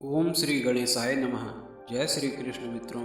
ओम श्री गणेशाय नमः। जय श्री कृष्ण मित्रों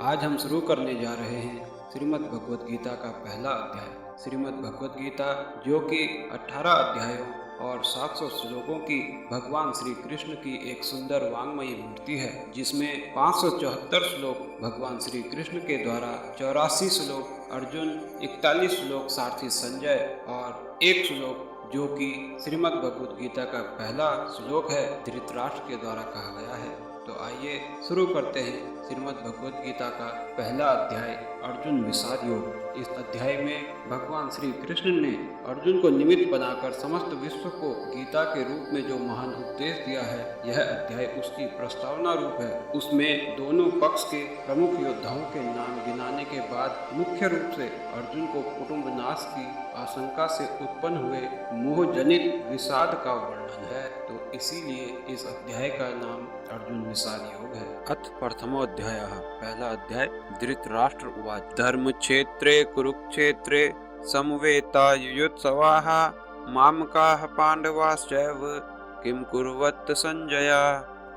आज हम शुरू करने जा रहे हैं श्रीमद् भगवत गीता का पहला अध्याय। श्रीमद् भगवत गीता जो कि 18 अध्यायों और 700 श्लोकों की भगवान श्री कृष्ण की एक सुंदर वांग्मयी मूर्ति है, जिसमें 574 श्लोक भगवान श्री कृष्ण के द्वारा, 84 श्लोक अर्जुन, 41 श्लोक सारथी संजय और एक श्लोक जो कि श्रीमद् भगवत गीता का पहला श्लोक है धृतराष्ट्र के द्वारा कहा गया है। तो आइए शुरू करते हैं श्रीमद् भगवत गीता का पहला अध्याय, अर्जुन विषाद योग। इस अध्याय में भगवान श्री कृष्ण ने अर्जुन को निमित्त बनाकर समस्त विश्व को गीता के रूप में जो महान उपदेश दिया है, यह अध्याय उसकी प्रस्तावना रूप है। उसमें दोनों पक्ष के प्रमुख योद्धाओं के नाम गिनाने के बाद मुख्य रूप से अर्जुन को कुटुंब नाश की आशंका से उत्पन्न हुए मोह जनित विषाद का वर्णन है। तो इसीलिए इस अध्याय का नाम अर्जुन विषाद योग है। अथ प्रथमोऽध्याय, पहला अध्याय। धृतराष्ट्र उवाच धर्म क्षेत्रे कुरुक्षेत्रे समवेतायुयुत्सवाः मामकाः पांडवाश्चैव किम कुर्वत् संजय।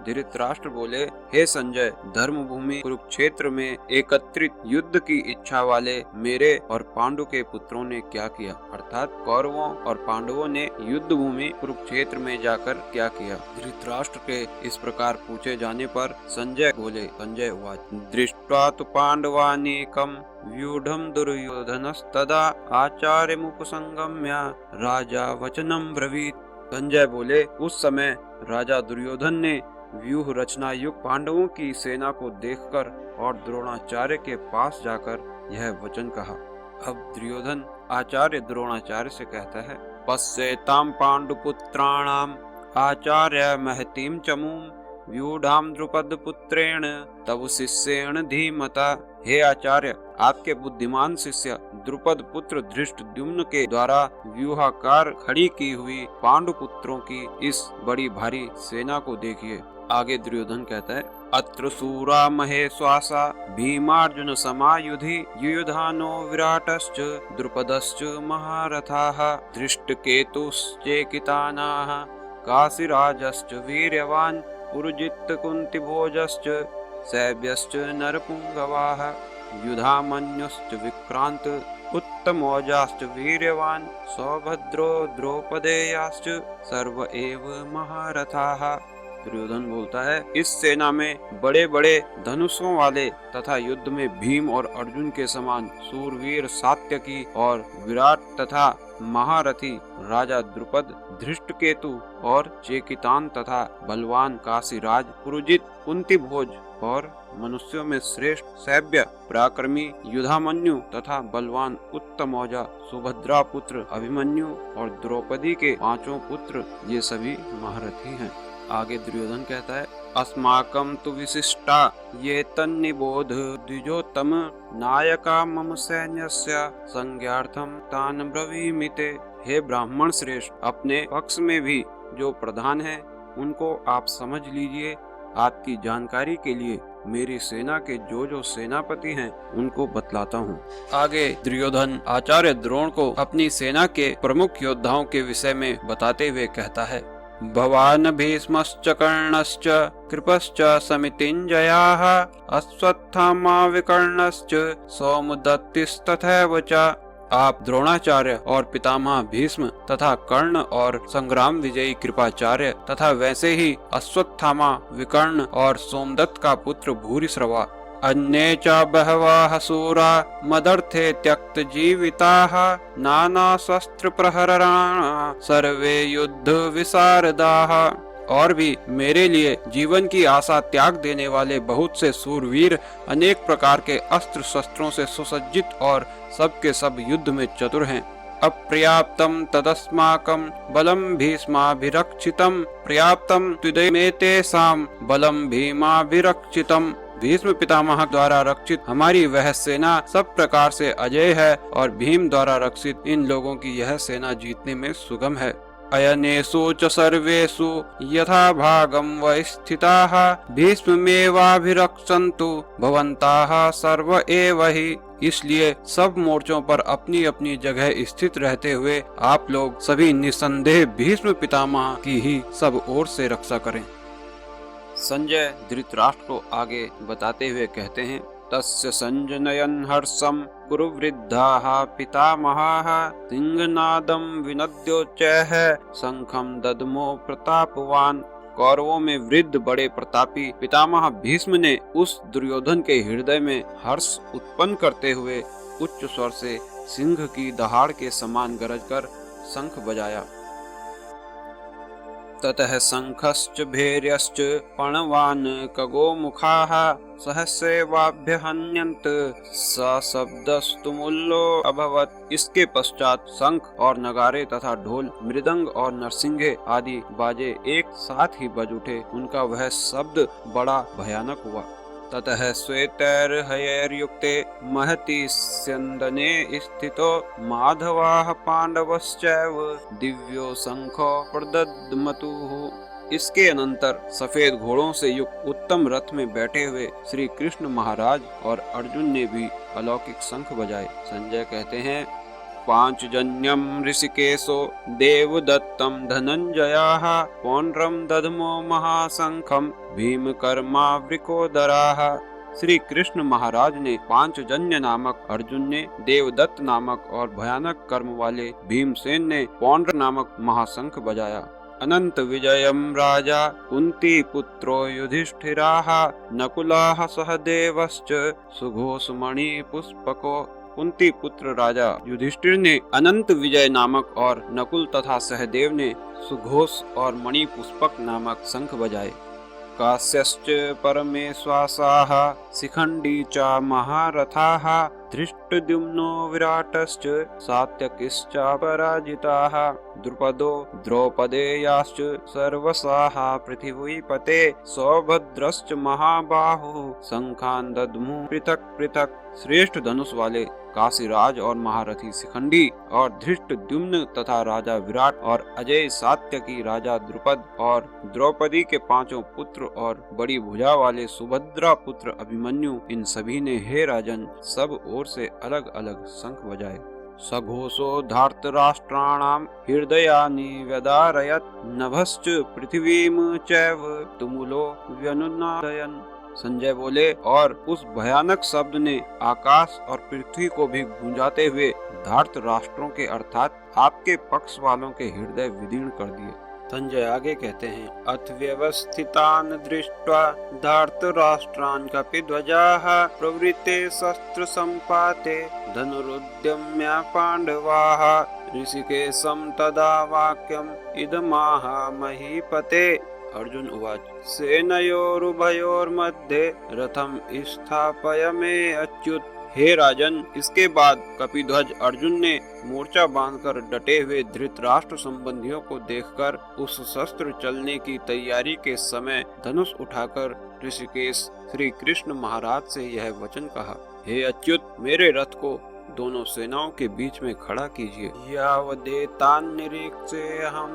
धृतराष्ट्र बोले, हे संजय, धर्म भूमि कुरुक्षेत्र में एकत्रित युद्ध की इच्छा वाले मेरे और पांडु के पुत्रों ने क्या किया, अर्थात कौरवों और पांडवों ने युद्ध भूमि कुरुक्षेत्र में जाकर क्या किया। धृतराष्ट्र के इस प्रकार पूछे जाने पर संजय बोले, संजय उवाच दृष्ट्वा तु पांडवानीकम् व्यूढ़ं दुर्योधनस्तदा आचार्यमुपसंगम्य राजा वचनं ब्रवीत। संजय बोले, उस समय राजा दुर्योधन ने व्यूह रचना युक्त पांडवों की सेना को देखकर और द्रोणाचार्य के पास जाकर यह वचन कहा। अब दुर्योधन आचार्य द्रोणाचार्य से कहता है, पश्येतां पांडुपुत्राणाम आचार्य महतीं चमूम व्यूढ़ाम द्रुपद पुत्रेण तव शिष्येण धीमता। हे आचार्य, आपके बुद्धिमान शिष्य द्रुपद पुत्र धृष्टद्युम्न के द्वारा व्यूहाकार खड़ी की हुई पांडु पुत्रों की इस बड़ी भारी सेना को देखिए। आगे दुर्योधन कहता है, अत्र सूरा महेश्वासा भीमार्जुन समायुधि युयुधानो विराटश्च द्रुपदश्च महारथाः धृष्टकेतुश्चेकितानाः काशीराजश्च वीर्यवान् पुरुजित् कुन्तिभोजश्च सैभ्यश्च नरपुंगवाः युधामन्युश्च विक्रांत उत्तमौजाश्च वीर्यवान् सौभद्रो द्रौपदेयाश्च सर्व एव महारथाः। दुर्योधन बोलता है, इस सेना में बड़े बड़े धनुषों वाले तथा युद्ध में भीम और अर्जुन के समान सूरवीर सात्यकी और विराट तथा महारथी राजा द्रुपद, धृष्टकेतु और चेकितान तथा बलवान काशीराज, पुरुजित, कुंतीभोज और मनुष्यों में श्रेष्ठ सैभ्य पराक्रमी युधामन्यु तथा बलवान उत्तमौजा सुभद्रा पुत्र अभिमन्यु और द्रौपदी के 5 पुत्र, ये सभी महारथी हैं। आगे दुर्योधन कहता है, अस्माकं तु विशिष्टा ये तन्निबोध द्विजोत्तम नायका मम सैन्यस्य संज्ञार्थम तान ब्रवीमिते। हे ब्राह्मण श्रेष्ठ, अपने पक्ष में भी जो प्रधान है उनको आप समझ लीजिए। आपकी जानकारी के लिए मेरी सेना के जो सेनापति हैं उनको बतलाता हूँ। आगे दुर्योधन आचार्य द्रोण को अपनी सेना के प्रमुख योद्धाओं के विषय में बताते हुए कहता है, भवान् भीष्मश्च कर्णश्च कृपश्च समितिञ्जयाः अश्वत्थामा विकर्णश्च सौमदत्तिस्तथैव च। आप द्रोणाचार्य और पितामह भीष्म तथा कर्ण और संग्राम विजयी कृपाचार्य तथा वैसे ही अश्वत्थामा, विकर्ण और सोमदत्त का पुत्र भूरिश्रवा, अन्ये च बहवः शूरा मदर्थे त्यक्त जीविताः नाना शस्त्र प्रहरणाः सर्वे युद्ध विशारदाः। और भी मेरे लिए जीवन की आशा त्याग देने वाले बहुत से सूरवीर अनेक प्रकार के अस्त्र शस्त्रों से सुसज्जित और सबके सब युद्ध में चतुर हैं। अपर्याप्तम तदस्माकं बलम भीष्माभिरक्षितम पर्याप्तम त्विदमेतेषां बलम भीमाभिरक्षितम। भीष्म पितामह द्वारा रक्षित हमारी वह सेना सब प्रकार से अजय है और भीम द्वारा रक्षित इन लोगों की यह सेना जीतने में सुगम है। अयनेषु च सर्वेषु यथा भागं वै स्थिताः भीष्ममेवाभिरक्षन्तु भवन्ताः सर्व एव हि। इसलिए सब मोर्चों पर अपनी अपनी जगह स्थित रहते हुए आप लोग सभी निसंदेह भीष्म पितामह की ही सब ओर से रक्षा करें। संजय धृतराष्ट्र को आगे बताते हुए कहते हैं, तस्य संजनयन् हर्षं कुरुवृद्धाः पितामहाः सिंहनादं विनद्योच्चैः शंखं दद्मो प्रतापवान। कौरवों में वृद्ध बड़े प्रतापी पितामह भीष्म ने उस दुर्योधन के हृदय में हर्ष उत्पन्न करते हुए उच्च स्वर से सिंह की दहाड़ के समान गरज कर शंख बजाया। ततः शंखश्च भैर्यश्च पणवान् खगोमुखाः सहस्रेवाभ्यहन्यन्त सशब्दस्तुमुल्लो अभवत्। इसके पश्चात शंख और नगारे तथा ढोल, मृदंग और नरसिंगे आदि बाजे एक साथ ही बज उठे। उनका वह शब्द बड़ा भयानक हुआ। ततः श्वेतैर्हयैर्युक्ते महति स्यन्दने स्थितो माधवाः पांडवश्चैव दिव्यो शंखो प्रदद्मतुः। इसके अनंतर सफेद घोड़ों से युक्त उत्तम रथ में बैठे हुए श्री कृष्ण महाराज और अर्जुन ने भी अलौकिक शंख बजाए। संजय कहते हैं, पांचजन्यम ऋषिकेशो देवदत्तं धनंजयाः पौंड्रम दधमो महाशंखम भीमकर्मावृकोदराः। श्री कृष्ण महाराज ने पांचजन्य नामक अर्जुन ने, देवदत्त नामक और भयानक कर्म वाले भीमसेन ने पौंड्र नामक महाशंख बजाया। अनंत विजयम राजा कुंती पुत्रो युधिष्ठिराः नकुलाः सहदेवश्च सुघोषमणि पुष्पको। कुंती पुत्र राजा युधिष्ठिर ने अनंत विजय नामक और नकुल तथा सहदेव ने सुघोष और मणि पुष्पक नामक शंख बजाए। काश्यश्च परमेश्वासाः शिखंडी च महारथाः धृष्टद्युम्नो विराटश्च सात्यकिश्च पराजिताः द्रुपदो द्रौपदेयाश्च सर्वसाः पृथिवीपते सौभद्रश्च महाबाहुः शंखान् दद्मुः पृथक पृथक। श्रेष्ठ धनुष वाले काशीराज और महारथी शिखंडी और धृष्टद्युम्न तथा राजा विराट और अजय सात्यकी राजा द्रुपद और द्रौपदी के पांचों पुत्र और बड़ी भुजा वाले सुभद्रा पुत्र अभिमन्यु, इन सभी ने हे राजन सब ओर से अलग अलग शंख बजाए। सघोषो धार्तराष्ट्राणां हृदयानि व्यदारयत् नभश्च पृथिवीं चैव तुमुलो व्यनुनादयन्। संजय बोले, और उस भयानक शब्द ने आकाश और पृथ्वी को भी गूंजाते हुए धार्त राष्ट्रों के अर्थात आपके पक्ष वालों के हृदय विदीर्ण कर दिए। संजय आगे कहते हैं, अथ व्यवस्थितान् दृष्ट्वा धार्तराष्ट्रान् कपिध्वजाः प्रवृत्ते शस्त्र संपाते धनुरुद्यम्य पांडवाः ऋषिकेशं तदा वाक्यम् इदमाह महीपते। अर्जुन उवाच, सेनयोरुभयोर्मध्ये रथम स्थापय मे अच्युत। हे राजन, इसके बाद कपिध्वज अर्जुन ने मोर्चा बांधकर डटे हुए धृतराष्ट्र संबंधियों को देखकर उस शस्त्र चलने की तैयारी के समय धनुष उठाकर ऋषिकेश श्री कृष्ण महाराज से यह वचन कहा, हे अच्युत, मेरे रथ को दोनों सेनाओं के बीच में खड़ा कीजिए। यावदेतान् निरीक्षेऽहं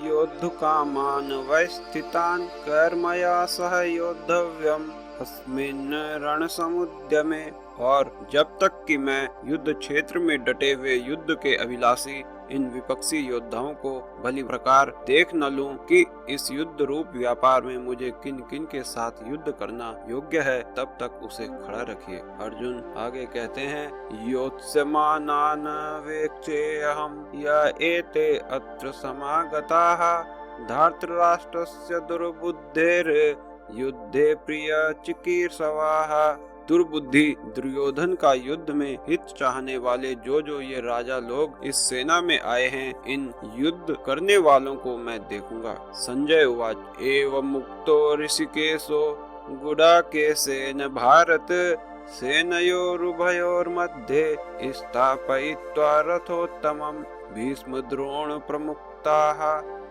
योद्धुकामान् वैस्थितान् कर्मया सह योद्धव्यम् अस्मिन् रणसमुद्यमे। और जब तक कि मैं युद्ध क्षेत्र में डटे हुए युद्ध के अभिलाषी इन विपक्षी योद्धाओं को भली प्रकार देख न लूं कि इस युद्ध रूप व्यापार में मुझे किन किन के साथ युद्ध करना योग्य है, तब तक उसे खड़ा रखिए। अर्जुन आगे कहते हैं, योत्स्यमानान् वेक्षेऽहं य एते अत्र समागताः धार्तराष्ट्रस्य दुर्बुद्धेर् युद्धे प्रिय चिकीर्षवाः। दुर्बुद्धि दुर्योधन का युद्ध में हित चाहने वाले जो ये राजा लोग इस सेना में आए हैं, इन युद्ध करने वालों को मैं देखूंगा। संजय उवाच, एवं मुक्तो ऋषिकेशो गुडाकेशेन भारत सेनयोरुभयोर्मध्ये स्थापयित्वा रथोत्तमम् भीष्म द्रोण प्रमुक्ताः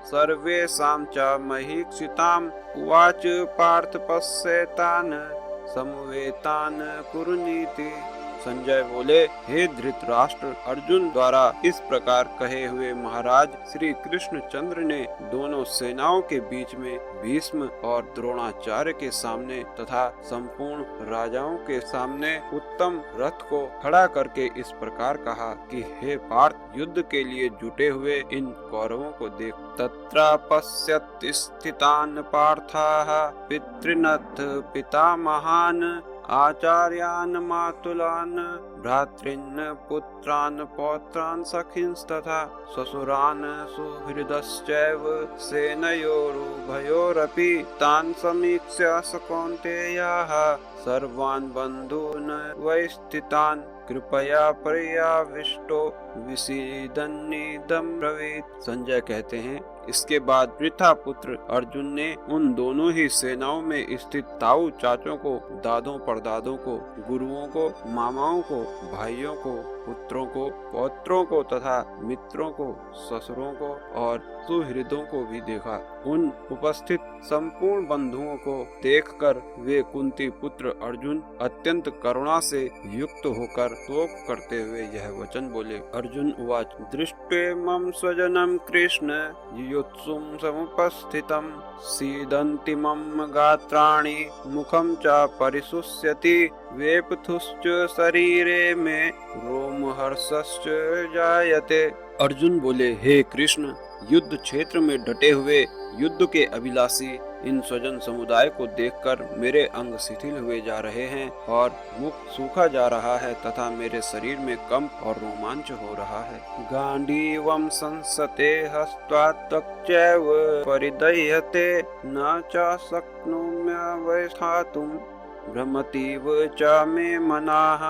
सर्वेषां च महीक्षिताम्। उवाच पार्थ पश्येतान् समवेतान् कुरुनीति। संजय बोले, हे धृतराष्ट्र, अर्जुन द्वारा इस प्रकार कहे हुए महाराज श्री कृष्ण चंद्र ने दोनों सेनाओं के बीच में भीष्म और द्रोणाचार्य के सामने तथा संपूर्ण राजाओं के सामने उत्तम रथ को खड़ा करके इस प्रकार कहा कि हे पार्थ, युद्ध के लिए जुटे हुए इन कौरवों को देख। तत्र पश्यत् स्थितान् पार्थाः पितृनथ पितामहान् आचार्यान् मातुलान् भ्रातॄन् पुत्रान् पौत्रान् सखींस्तथा ससुरान् सुहृदश्चैव सेनयोरुभयोरपि तान् समीक्ष्य स कौन्तेयः सर्वान् बन्धून् वै स्थितान् कृपया पर्याविष्टो विसीदन्निदं ब्रवीत्। संजय कहते हैं, इसके बाद पृथा पुत्र अर्जुन ने उन दोनों ही सेनाओं में स्थित ताऊ चाचों को, दादों परदादों को, गुरुओं को, मामाओं को, भाइयों को, पुत्रों को, पौत्रों को तथा मित्रों को, ससुरों को और सुहृदों को भी देखा। उन उपस्थित संपूर्ण बंधुओं को देखकर वे कुंती पुत्र अर्जुन अत्यंत करुणा से युक्त होकर शोक करते हुए यह वचन बोले। अर्जुन उवाच, दृष्ट्वेमं स्वजनं कृष्ण युयुत्सुं समुपस्थितं सीदन्ति मम गात्राणि मुखं च परिशुष्यति वेपथुश्च शरीरे में रोमहर्षश्च जायते। अर्जुन बोले, हे कृष्ण, युद्ध क्षेत्र में डटे हुए युद्ध के अभिलाषी इन स्वजन समुदाय को देखकर मेरे अंग शिथिल हुए जा रहे हैं और मुख सूखा जा रहा है तथा मेरे शरीर में कंप और रोमांच हो रहा है। गांडीवं संसते हस्त्वा त्वक्चैव परिदह्यते न च शक्नोम्यवस्थातुं भ्रमतीव च मे मनाः।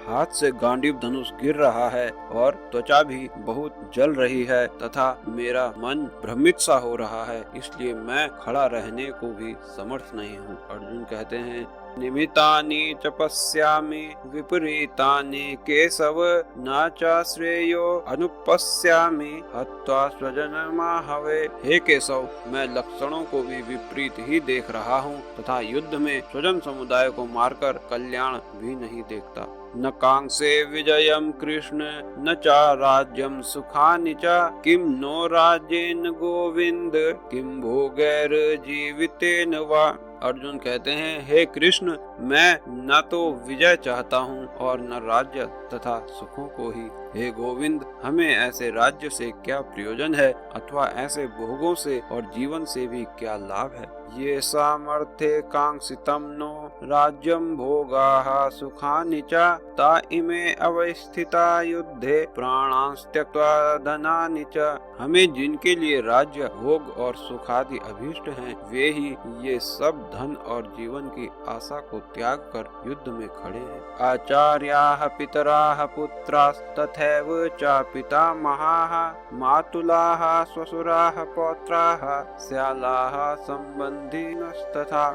हाथ से गांडीव धनुष गिर रहा है और त्वचा भी बहुत जल रही है तथा मेरा मन भ्रमित सा हो रहा है, इसलिए मैं खड़ा रहने को भी समर्थ नहीं हूँ। अर्जुन कहते हैं, निमितानि च पश्यामि विपरीतानि केशव न च श्रेयो अनुपश्यामि हत्वा स्वजनमाहवे। हे केशव, मैं लक्षणों को भी विपरीत ही देख रहा हूँ तथा युद्ध में स्वजन समुदाय को मारकर कल्याण भी नहीं देखता। न कांक्षे विजयम कृष्ण न च राज्यम सुखानि च किम नो राज्येन गोविंद किम भोगैर जीवितेन वा। अर्जुन कहते हैं, हे कृष्ण, मैं न तो विजय चाहता हूँ और न राज्य तथा सुखों को ही। हे गोविंद, हमें ऐसे राज्य से क्या प्रयोजन है अथवा ऐसे भोगों से और जीवन से भी क्या लाभ है। ये सामर्थ्ये कांक्षितं नो राज्यं भोगाः सुखानि च ता इमे अवस्थिता युद्धे प्राणांस त्यक्त्वा धनानि च। हमें जिनके लिए राज्य भोग और सुखादि अभीष्ट हैं, वे ही ये सब धन और जीवन की आशा को त्याग कर युद्ध में खड़े हैं। आचार्याः पितराः पुत्रास्तथैव च पितामहाः मातुलाः श्वशुराः पौत्राः श्यालाः संबंधिनस्तथा।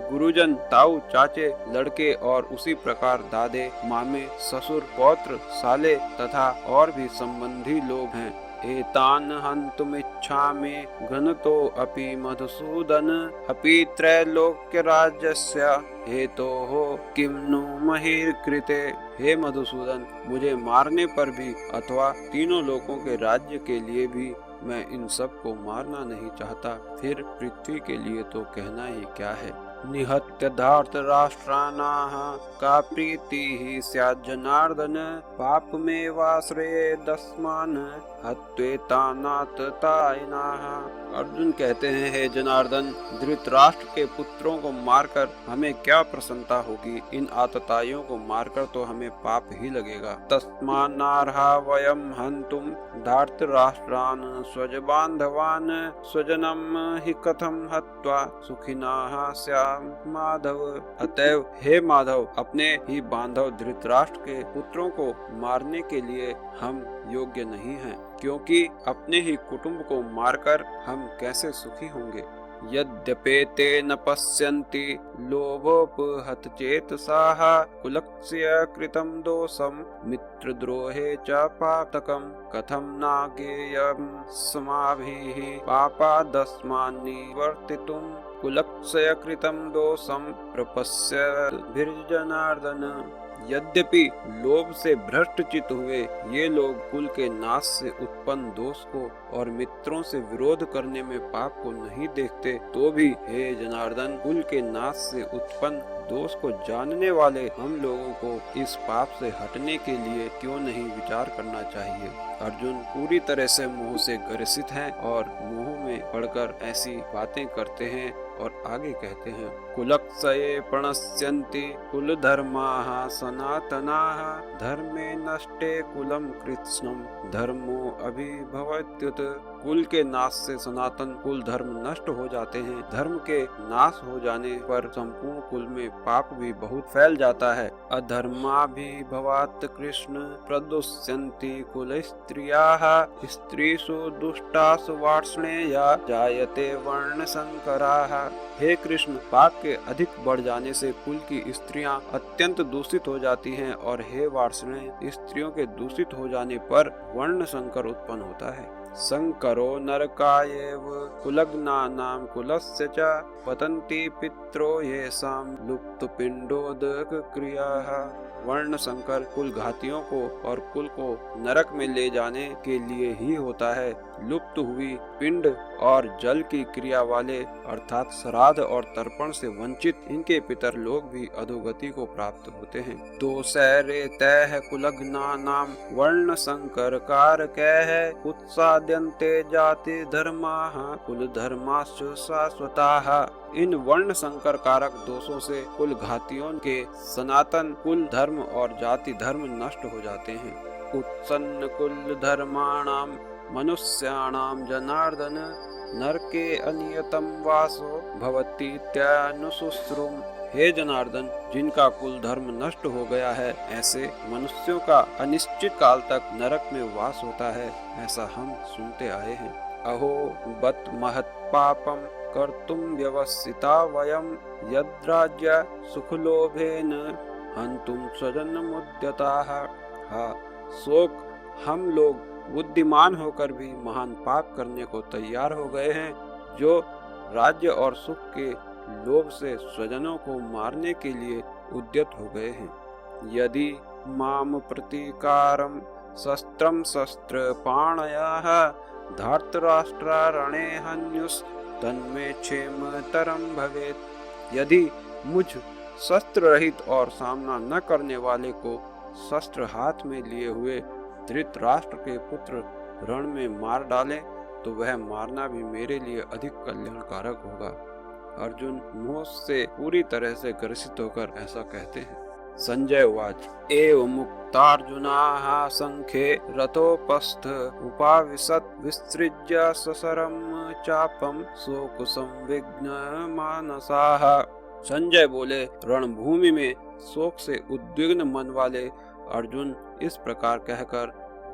गुरुजन, ताऊ, चाचे, लड़के और उसी प्रकार दादे, मामे, ससुर, पौत्र, साले तथा और भी संबंधी लोग हैं। एतान् हन्तुमिच्छामि घनतो अपि मधुसूदन अपि त्रैलोक्य राज्यस्य हेतोः किं नु महिर्कृते। हे मधुसूदन, मुझे मारने पर भी अथवा तीनों लोकों के राज्य के लिए भी मैं इन सब को मारना नहीं चाहता, फिर पृथ्वी के लिए तो कहना ही क्या है। निहत्य धार्तराष्ट्राणाः का प्रीतिः स्यात् जनार्दन पापमेवाश्रयेदस्मान् हत्वेतानाततायिनाः। अर्जुन कहते हैं, हे जनार्दन, धृतराष्ट्र के पुत्रों को मारकर हमें क्या प्रसन्नता होगी, इन आतताइयों को मारकर तो हमें पाप ही लगेगा। तस्मान्नार्हा वयं हन्तुं धार्तराष्ट्रान् स्वजबान्धवान् स्वजनं हि कथं हत्वा सुखिनः स्याम माधव। अतएव हे माधव, अपने ही बांधव धृतराष्ट्र के पुत्रों को मारने के लिए हम योग्य नहीं हैं, क्योंकि अपने ही कुटुंब को मारकर हम कैसे सुखी होंगे। यद्यपेते न पश्यन्ति लोभोपहतचेतसाः कुलस्य कृतं दोषं मित्रद्रोहे च पातकं कथं नाज्ञेयं समाभिः पापादस्मान्निवर्तितुं कुलस्य कृतं दोषं प्रपश्यद्भिर्जनार्दन। यद्यपि लोभ से भ्रष्ट चित्त हुए ये लोग कुल के नाश से उत्पन्न दोष को और मित्रों से विरोध करने में पाप को नहीं देखते, तो भी हे जनार्दन, कुल के नाश से उत्पन्न दोष को जानने वाले हम लोगों को इस पाप से हटने के लिए क्यों नहीं विचार करना चाहिए। अर्जुन पूरी तरह से मोह से ग्रसित हैं और मोह में पड़कर ऐसी बातें करते हैं और आगे कहते हैं, कुलक्षये प्रणश्यन्ति कुल धर्माः सनातनाः धर्मे नष्टे कुलम कृत्स्नम धर्मो अभिभवत्युत। कुल के नाश से सनातन कुल धर्म नष्ट हो जाते हैं। धर्म के नाश हो जाने पर संपूर्ण कुल में पाप भी बहुत फैल जाता है। अधर्माभिभवात् कृष्ण प्रदुष्यन्ति कुल स्त्रियाः स्त्रीषु दुष्टासु वार्ष्णेया जायते वर्ण संकराः। हे कृष्ण, पाप के अधिक बढ़ जाने से कुल की स्त्रियां अत्यंत दूषित हो जाती हैं और हे वार्ष्णेय, स्त्रियों के दूषित हो जाने पर वर्ण संकर उत्पन्न होता है। संकरो नरकायेव कुलग्नानां कुलस्य च पतन्ति पित्रो येषां लुप्तपिण्डोदक क्रियाः। वर्ण संकर कुल घातियों को और कुल को नरक में ले जाने के लिए ही होता है। लुप्त हुई पिंड और जल की क्रिया वाले अर्थात श्राद्ध और तर्पण से वंचित इनके पितर लोग भी अधोगति को प्राप्त होते हैं। दोषैरेतैः कुलग्नानां वर्ण संकर कारकैः उत्साद्यन्ते जाति धर्माः कुल धर्माश्च शाश्वताः। इन वर्ण संकर कारक दोषों से कुल घातियों के सनातन कुल धर्म और जाति धर्म नष्ट हो जाते हैं। उत्सन्न कुल धर्माणां मनुष्याणां जनार्दन नरके अनियतम वासो भवतीत्यानुशुश्रुम। हे जनार्दन, जिनका कुल धर्म नष्ट हो गया है, ऐसे मनुष्यों का अनिश्चित काल तक नरक में वास होता है, ऐसा हम सुनते आए हैं। अहो बत महत् पापम कर्तुम व्यवसिता वयम यद्राज्य सुखलोभेन हन्तुम स्वजनमुद्यताः। हा शोक, हम लोग बुद्धिमान होकर भी महान पाप करने को तैयार हो गए हैं, जो राज्य और सुख के लोभ से स्वजनों को मारने के लिए उद्यत हो गए हैं। यदि माम प्रतिकारम शस्त्रम शस्त्र पाणयाः धार्तराष्ट्रारणे हन्युस् तन्मे क्षेमतरम भवेत्। यदि मुझ शस्त्र रहित और सामना न करने वाले को शस्त्र हाथ में लिए हुए धृतराष्ट्र के पुत्र रण में मार डालें, तो वह मारना भी मेरे लिए अधिक कल्याणकारक होगा। अर्जुन मोह से पूरी तरह से ग्रसित होकर ऐसा कहते हैं। संजय उवाच एवं मुक्तार्जुनाः संख्ये रथोपस्थ उपाविशत् विसृज्य सशरं चापं शोक संविघ्न मानसाः। संजय बोले, रणभूमि में शोक से उद्विग्न मन वाले अर्जुन इस प्रकार कहकर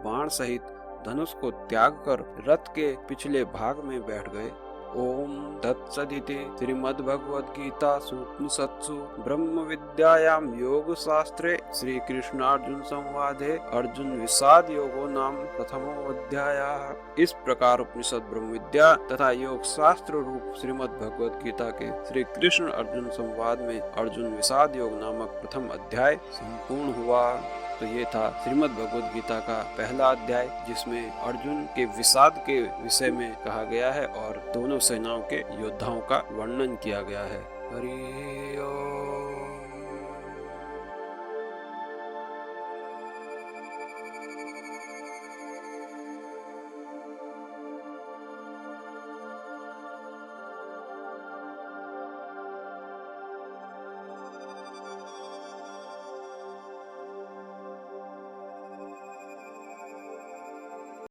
बाण सहित धनुष को त्याग कर रथ के पिछले भाग में बैठ गए। ओम तत्सदिति श्रीमद्भगवद्गीतासु उपनिषत्सु ब्रह्म विद्यायां योग शास्त्रे श्री कृष्णार्जुन संवादे अर्जुन विषाद योगो नाम प्रथमो अध्यायः। इस प्रकार उपनिषद ब्रह्म विद्या तथा योग शास्त्र रूप श्रीमद् भगवद गीता के श्री कृष्ण अर्जुन संवाद में अर्जुन विषाद योग नामक प्रथम अध्याय संपूर्ण हुआ। तो ये था श्रीमद् भगवद गीता का पहला अध्याय, जिसमें अर्जुन के विषाद के विषय में कहा गया है और दोनों सेनाओं के योद्धाओं का वर्णन किया गया है। हरि ओम।